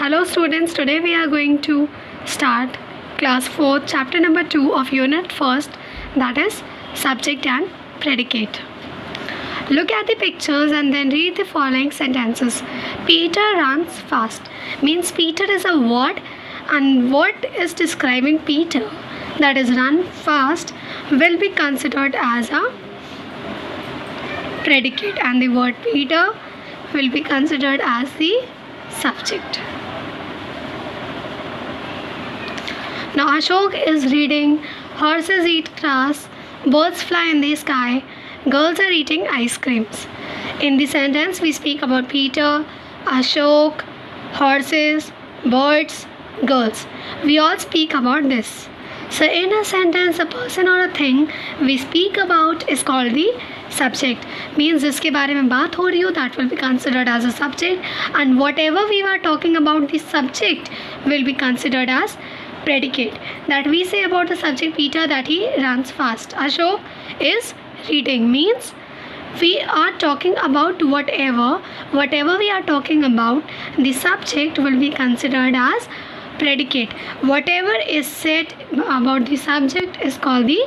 Hello students, today we are going to start class 4 chapter number 2 of unit 1st, that is subject and predicate. Look at the pictures and then read the following sentences. Peter runs fast means Peter is a word, and what is describing Peter, that is run fast, will be considered as a predicate, and the word Peter will be considered as the subject. Now Ashok is reading, horses eat grass, birds fly in the sky, girls are eating ice creams. In the sentence we speak about Peter, Ashok, horses, birds, girls. We all speak about this. So in a sentence, a person or a thing we speak about is called the subject. Means जिसके बारे में बात हो रही हो, that will be considered as a subject, and whatever we were talking about the subject will be considered as predicate. That we say about the subject Peter that he runs fast. Ashok is reading means we are talking about whatever we are talking about, the subject will be considered as predicate. Whatever is said about the subject is called the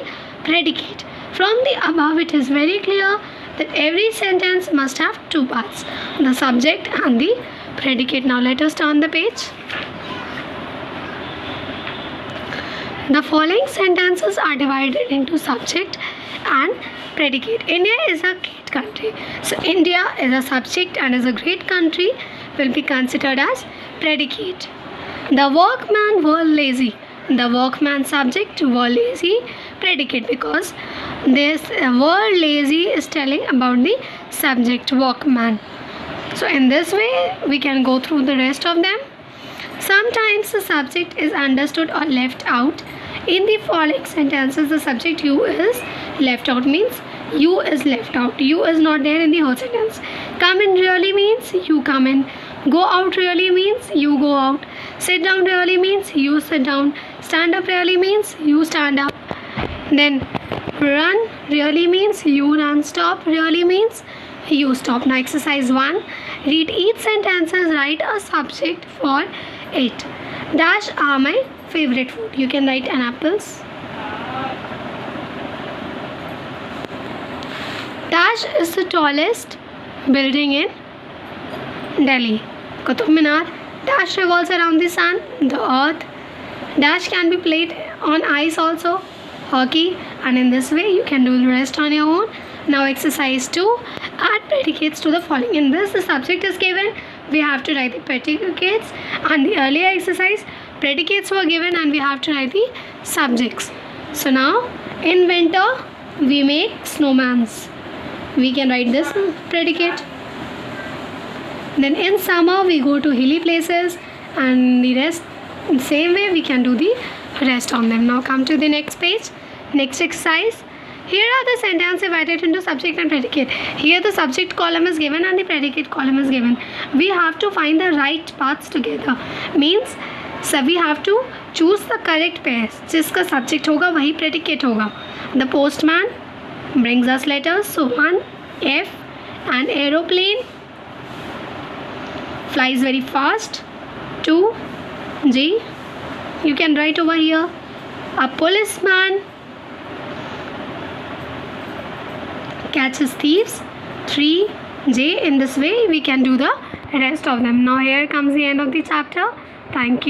predicate. From the above, it is very clear that every sentence must have two parts, the subject and the predicate. Now let us turn the page. The following sentences are divided into subject and predicate. India is a great country. So India is a subject and is a great country will be considered as predicate. The workmen were lazy. The workman subject were lazy, predicate, because this word lazy is telling about the subject workman. So in this way we can go through the rest of them. Sometimes the subject is understood or left out. In the following sentences the subject you is left out, means you is left out. You is not there in the whole sentence. Come in really means you come in. Go out really means you go out. Sit down really means you sit down. Stand up really means you stand up. Then run really means you run. Stop really means you stop. Now exercise 1. Read each sentence and write a subject for it. Dash are my favorite food. You can write an apples. Dash is the tallest building in Delhi. Qutub Minar. Dash revolves around the sun, the earth. Dash can be played on ice also, hockey, and in this way you can do the rest on your own. Now exercise 2. Add predicates to the following. In this the subject is given, we have to write the predicates, and the earlier exercise predicates were given and we have to write the subjects. So now in winter we make snowmans. We can write this predicate. Then in summer we go to hilly places, and the rest in same way we can do the rest on them. Now come to the next page. Next exercise. Here are the sentences divided into subject and predicate. Here the subject column is given and the predicate column is given. We have to find the right parts together. Means so we have to choose the correct pairs. जिसका subject होगा वही predicate होगा. The postman brings us letters. So 1 F, an aeroplane flies very fast. 2 G, you can write over here, a policeman catches thieves. 3 J. In this way we can do the rest of them. Now here comes the end of the chapter. Thank you.